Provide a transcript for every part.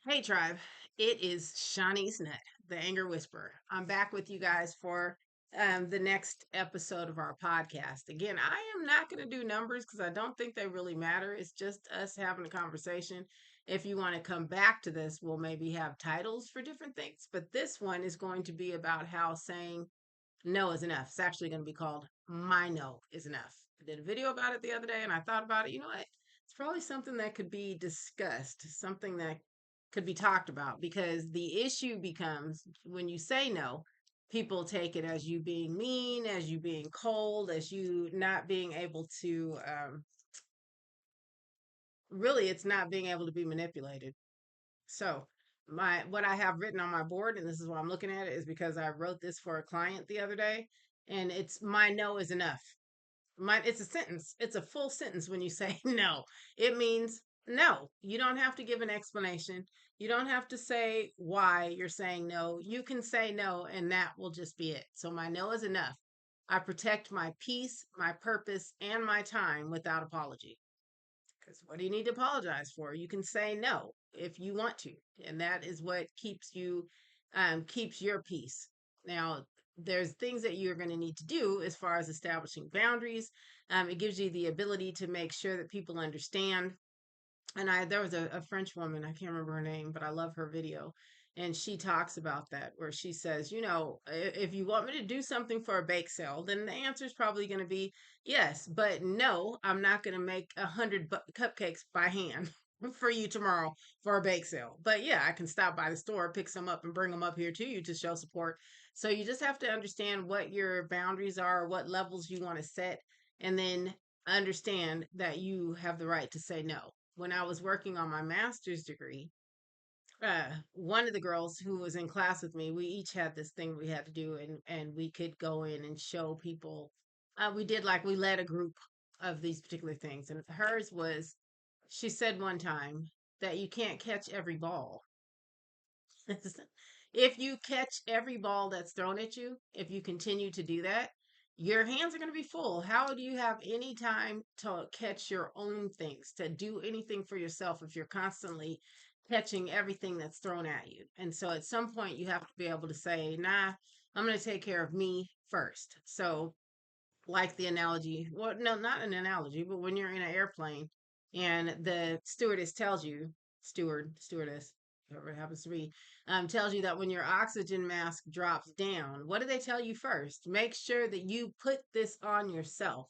Hey tribe, it is Shawnnyce Nutt, the Anger Whisperer. I'm back with you guys for the next episode of our podcast. Again, I am not going to do numbers because I don't think they really matter. It's just us having a conversation. If you want to come back to this, we'll maybe have titles for different things. But this one is going to be about how saying no is enough. It's actually going to be called My No is Enough. I did a video about it the other day and I thought about it. You know what? It's probably something that could be discussed, something that could be talked about because the issue becomes when you say no, people take it as you being mean, as you being cold, as you not being able to, really, it's not being able to be manipulated. So, what I have written on my board, and this is why I'm looking at it, is because I wrote this for a client the other day, and it's my no is enough. It's a sentence. It's a full sentence when you say no. It means no. You don't have to give an explanation. You don't have to say why you're saying no. You can say no, and that will just be it. So my no is enough. I protect my peace, my purpose, and my time without apology. Because what do you need to apologize for? You can say no if you want to, and that is what keeps your peace. Now, there's things that you're going to need to do as far as establishing boundaries. It gives you the ability to make sure that people understand. And there was a French woman, I can't remember her name, but I love her video. And she talks about that, where she says, if you want me to do something for a bake sale, then the answer is probably going to be yes. But no, I'm not going to make 100 cupcakes by hand for you tomorrow for a bake sale. But yeah, I can stop by the store, pick some up, and bring them up here to you to show support. So you just have to understand what your boundaries are, what levels you want to set, and then understand that you have the right to say no. When I was working on my master's degree, one of the girls who was in class with me, we each had this thing we had to do, and we could go in and show people. We led a group of these particular things, and hers was, she said one time that you can't catch every ball. If you catch every ball that's thrown at you, if you continue to do that, your hands are going to be full. How do you have any time to catch your own things, to do anything for yourself if you're constantly catching everything that's thrown at you? And so at some point, you have to be able to say, nah, I'm going to take care of me first. So, like the analogy, well, no, not an analogy, but when you're in an airplane and the stewardess tells you, stewardess, whoever it happens to be, tells you that when your oxygen mask drops down, what do they tell you first? Make sure that you put this on yourself.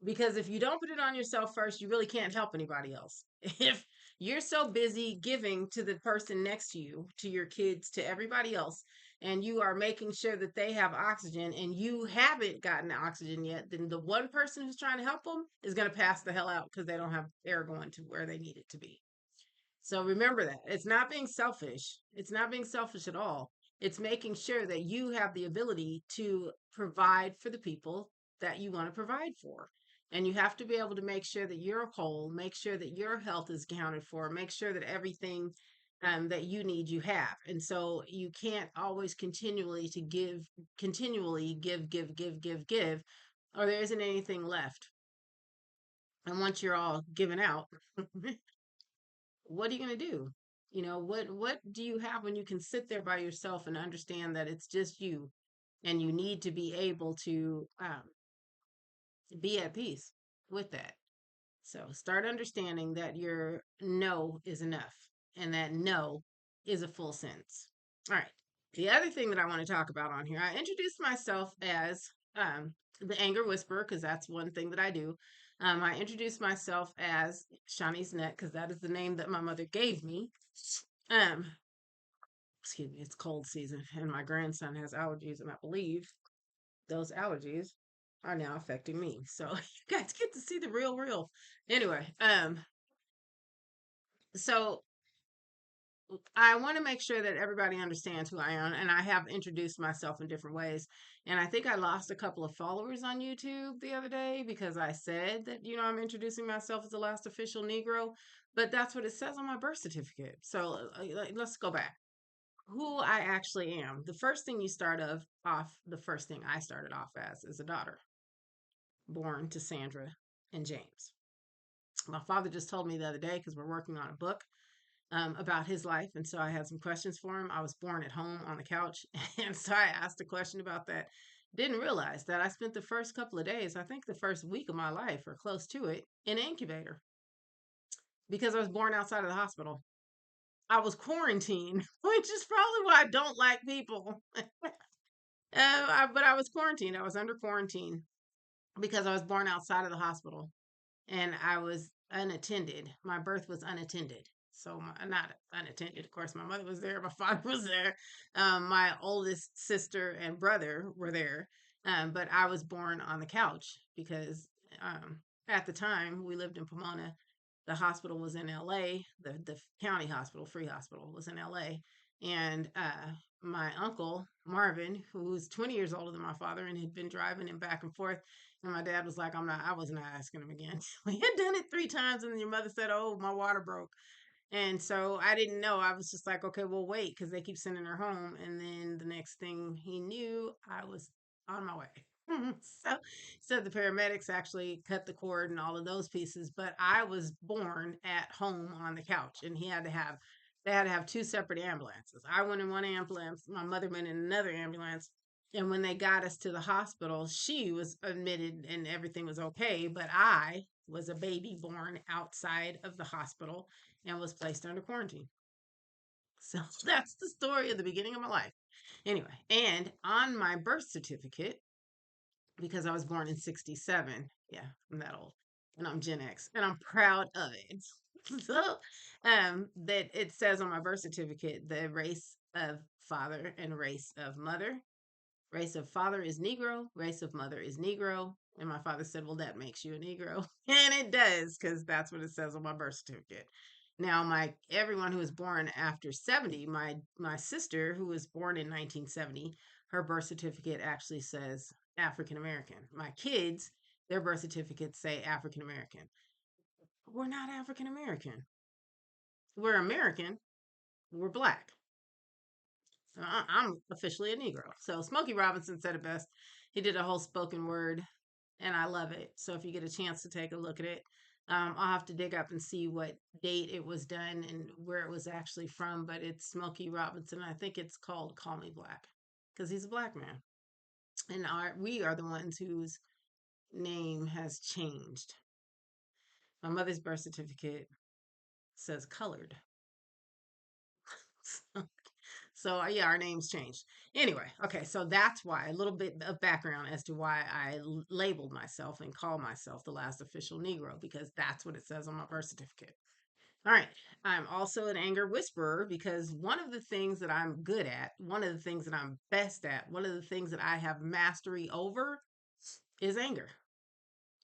Because if you don't put it on yourself first, you really can't help anybody else. If you're so busy giving to the person next to you, to your kids, to everybody else, and you are making sure that they have oxygen and you haven't gotten the oxygen yet, then the one person who's trying to help them is going to pass the hell out because they don't have air going to where they need it to be. So remember that it's not being selfish. It's not being selfish at all. It's making sure that you have the ability to provide for the people that you want to provide for. And you have to be able to make sure that you're whole, make sure that your health is accounted for, make sure that everything that you need you have. And so you can't always continually give, or there isn't anything left. And once you're all given out, what are you going to do? What do you have when you can sit there by yourself and understand that it's just you, and you need to be able to be at peace with that. So start understanding that your no is enough, and that no is a full sentence. All right. The other thing that I want to talk about on here, I introduced myself as the anger whisperer because that's one thing that I do. I introduced myself as Shawnnyce Nutt because that is the name that my mother gave me. Um, Excuse me, it's cold season and my grandson has allergies, and I believe those allergies are now affecting me. So you guys get to see the real. Anyway, so I want to make sure that everybody understands who I am, and I have introduced myself in different ways. And I think I lost a couple of followers on YouTube the other day because I said that, I'm introducing myself as the last official Negro, but that's what it says on my birth certificate. So let's go back. Who I actually am. The first thing I started off as is a daughter born to Sandra and James. My father just told me the other day, because we're working on a book, about his life. And so I had some questions for him. I was born at home on the couch. And so I asked a question about that. Didn't realize that I spent the first couple of days, I think the first week of my life or close to it, in an incubator because I was born outside of the hospital. I was quarantined, which is probably why I don't like people. But I was quarantined. I was under quarantine because I was born outside of the hospital and I was unattended. My birth was unattended. So, not unattended, of course, my mother was there, my father was there, my oldest sister and brother were there, but I was born on the couch because um, at the time we lived in Pomona. The hospital was in LA. The county hospital, free hospital, was in LA. And my uncle, Marvin, who was 20 years older than my father and had been driving him back and forth. And my dad was like, I was not asking him again. We had done it 3 times. And then your mother said, oh, my water broke. And so I didn't know. I was just like, okay, well, wait, because they keep sending her home. And then the next thing he knew, I was on my way. so, so the paramedics actually cut the cord and all of those pieces. But I was born at home on the couch, and they had to have 2 separate ambulances. I went in one ambulance, my mother went in another ambulance. And when they got us to the hospital, she was admitted and everything was okay. But I was a baby born outside of the hospital and was placed under quarantine. So that's the story of the beginning of my life. Anyway, and on my birth certificate, because I was born in 67, yeah, I'm that old, and I'm Gen X, and I'm proud of it. So, that it says on my birth certificate the race of father and race of mother. Race of father is Negro, race of mother is Negro. And my father said, well, that makes you a Negro. And it does, because that's what it says on my birth certificate. Now, my everyone who was born after 70, my sister who was born in 1970, her birth certificate actually says African American. My kids, their birth certificates say African American. We're not African American. We're American. We're black. I'm officially a Negro. So Smokey Robinson said it best. He did a whole spoken word, and I love it. So if you get a chance to take a look at it, I'll have to dig up and see what date it was done and where it was actually from. But it's Smokey Robinson. I think it's called "Call Me Black" because he's a black man, and we are the ones whose name has changed. My mother's birth certificate says colored. So yeah, our names changed. Anyway, okay, so that's why a little bit of background as to why I labeled myself and call myself the last official Negro because that's what it says on my birth certificate. All right, I'm also an anger whisperer because one of the things that I'm good at, one of the things that I'm best at, one of the things that I have mastery over is anger.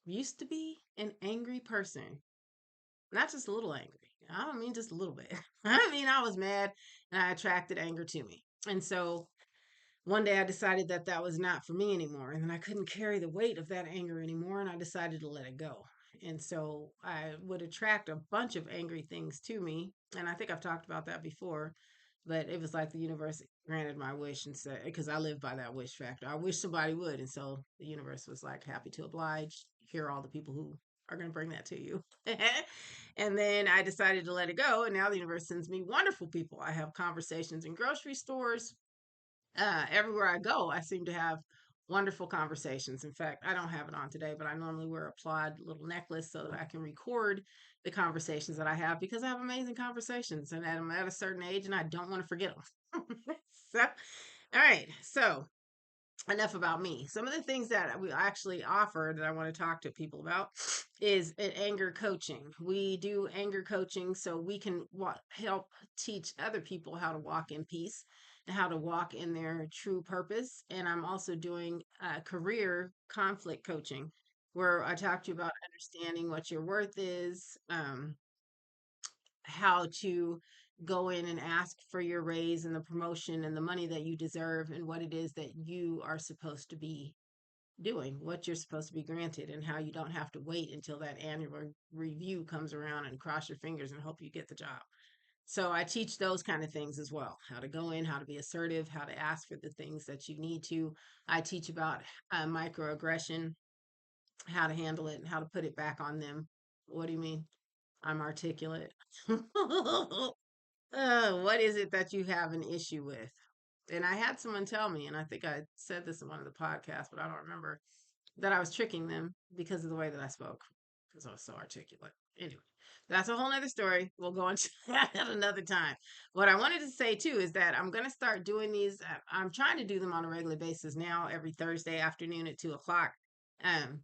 Used to be an angry person, not just a little angry. I don't mean just a little bit. I mean, I was mad and I attracted anger to me. And so one day I decided that that was not for me anymore. And then I couldn't carry the weight of that anger anymore. And I decided to let it go. And so I would attract a bunch of angry things to me. And I think I've talked about that before. But it was like the universe granted my wish and said, because I live by that wish factor. I wish somebody would. And so the universe was like, happy to oblige. Here are all the people who are going to bring that to you. And then I decided to let it go. And now the universe sends me wonderful people. I have conversations in grocery stores. Everywhere I go, I seem to have wonderful conversations. In fact, I don't have it on today, but I normally wear a plaid little necklace so that I can record the conversations that I have because I have amazing conversations and I'm at a certain age and I don't want to forget them. So, all right. So, enough about me. Some of the things that we actually offer that I want to talk to people about is an anger coaching. We do anger coaching so we can help teach other people how to walk in peace and how to walk in their true purpose. And I'm also doing career conflict coaching where I talk to you about understanding what your worth is, how to go in and ask for your raise and the promotion and the money that you deserve and what it is that you are supposed to be doing, what you're supposed to be granted, and how you don't have to wait until that annual review comes around and cross your fingers and hope you get the job. So I teach those kind of things as well, how to go in, how to be assertive, how to ask for the things that you need to. I teach about microaggression, how to handle it, and how to put it back on them. What do you mean? I'm articulate. what is it that you have an issue with? And I had someone tell me, and I think I said this in one of the podcasts, but I don't remember, that I was tricking them because of the way that I spoke, because I was so articulate. Anyway, that's a whole nother story. We'll go into that at another time. What I wanted to say too is that I'm going to start doing these. I'm trying to do them on a regular basis now, every Thursday afternoon at 2 o'clock. Um,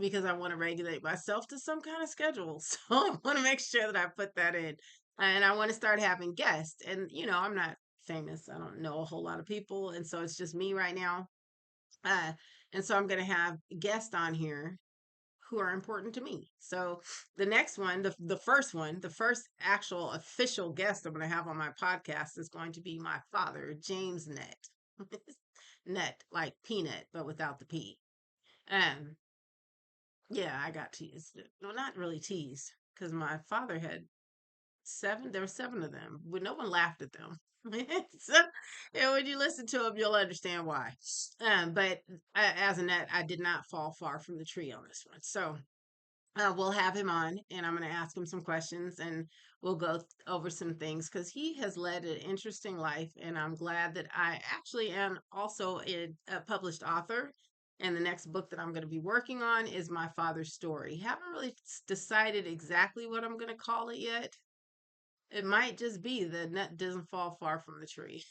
because I want to regulate myself to some kind of schedule. So I want to make sure that I put that in. And I want to start having guests. And, I'm not famous. I don't know a whole lot of people. And so it's just me right now. Uh, and so I'm going to have guests on here who are important to me. So the next one, the first actual official guest I'm going to have on my podcast is going to be my father, James Nutt. Nut, like peanut, but without the P. Um, yeah, I got teased. Well, not really teased, because my father had seven. There were seven of them, but no one laughed at them. So, when you listen to them, you'll understand why. But as a net, I did not fall far from the tree on this one. So we'll have him on, and I'm going to ask him some questions, and we'll go over some things because he has led an interesting life. And I'm glad that I actually am also a published author. And the next book that I'm going to be working on is my father's story. Haven't really decided exactly what I'm going to call it yet. It might just be the nut doesn't fall far from the tree,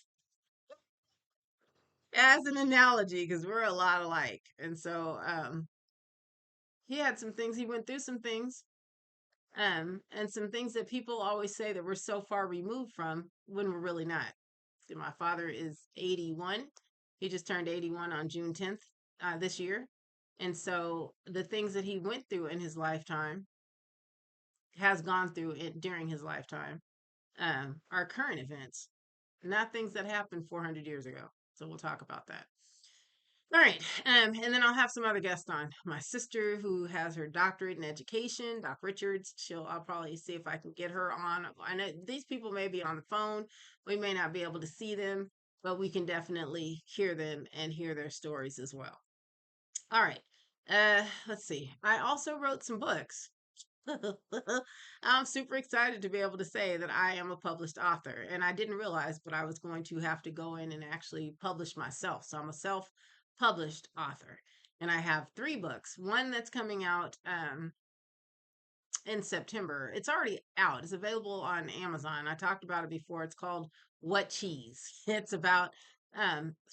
as an analogy, because we're a lot alike. And so he had some things, he went through some things, and some things that people always say that we're so far removed from when we're really not. See, my father is 81. He just turned 81 on June 10th this year. And so the things that he went through in his lifetime, has gone through it during his lifetime, are current events, not things that happened 400 years ago. So we'll talk about that. All right. And then I'll have some other guests on. My sister, who has her doctorate in education, Doc Richards. I'll probably see if I can get her on. I know these people may be on the phone. We may not be able to see them, but we can definitely hear them and hear their stories as well. All right. Let's see. I also wrote some books. I'm super excited to be able to say that I am a published author. And I didn't realize, but I was going to have to go in and actually publish myself. So I'm a self published author. And I have 3 books. One that's coming out in September. It's already out. It's available on Amazon. I talked about it before. It's called What Cheese? It's about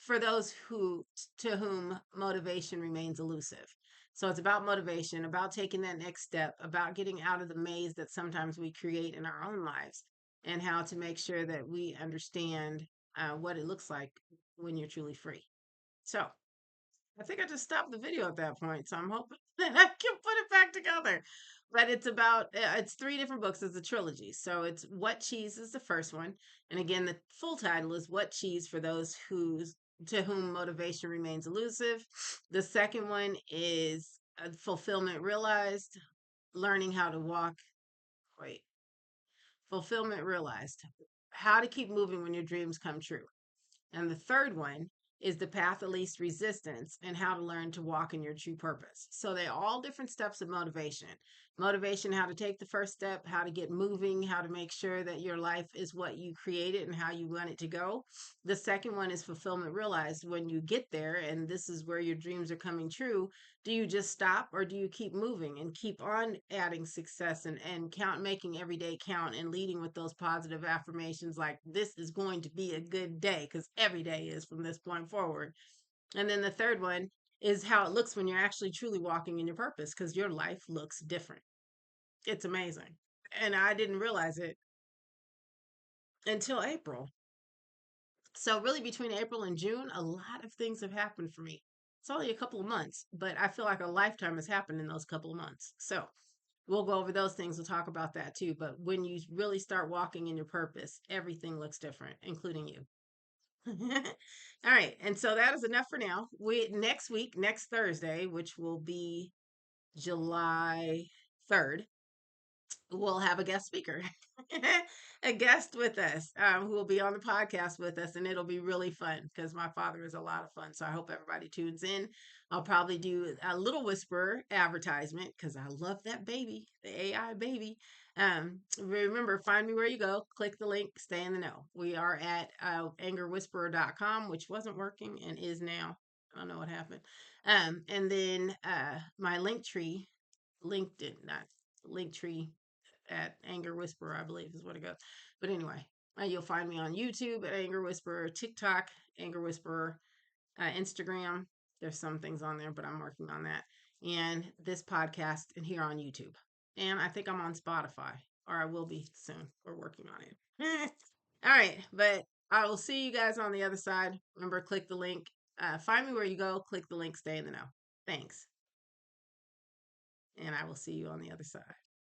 for those to whom motivation remains elusive. So it's about motivation, about taking that next step, about getting out of the maze that sometimes we create in our own lives, and how to make sure that we understand what it looks like when you're truly free. So I think I just stopped the video at that point, so I'm hoping that I can put it back together. But it's 3 different books. It's a trilogy. So it's What Cheese is the first one. And again, the full title is What Cheese for Those to Whom Motivation Remains Elusive. The second one is Fulfillment Realized, Learning How to Walk. Wait, Fulfillment Realized, How to Keep Moving When Your Dreams Come True. And the third one is the path of least resistance and how to learn to walk in your true purpose. So they're all different steps of motivation. Motivation, how to take the first step, how to get moving, how to make sure that your life is what you created and how you want it to go. The second one is fulfillment realized. When you get there and this is where your dreams are coming true, do you just stop or do you keep moving and keep on adding success and count, making every day count and leading with those positive affirmations like this is going to be a good day, because every day is from this point forward. And then the third one is how it looks when you're actually truly walking in your purpose, because your life looks different. It's amazing. And I didn't realize it until April. So really between April and June, a lot of things have happened for me. It's only a couple of months, but I feel like a lifetime has happened in those couple of months. So we'll go over those things. We'll talk about that too. But when you really start walking in your purpose, everything looks different, including you. All right. And so that is enough for now. Next week, next Thursday, which will be July 3rd, we'll have a guest speaker, a guest with us, who will be on the podcast with us, and it'll be really fun because my father is a lot of fun. So I hope everybody tunes in. I'll probably do a little Whispserer advertisement because I love that baby, the AI baby. Remember, find me where you go. Click the link. Stay in the know. We are at angerwhisperer.com, which wasn't working and is now. I don't know what happened. And then my link tree, LinkedIn, not link tree at Anger Whisperer, I believe is what it goes. But anyway, you'll find me on YouTube at Anger Whisperer, TikTok, Anger Whisperer, Instagram. There's some things on there, but I'm working on that. And this podcast and here on YouTube. And I think I'm on Spotify, or I will be soon. We're working on it. All right, but I will see you guys on the other side. Remember, click the link. Find me where you go. Click the link. Stay in the know. Thanks. And I will see you on the other side.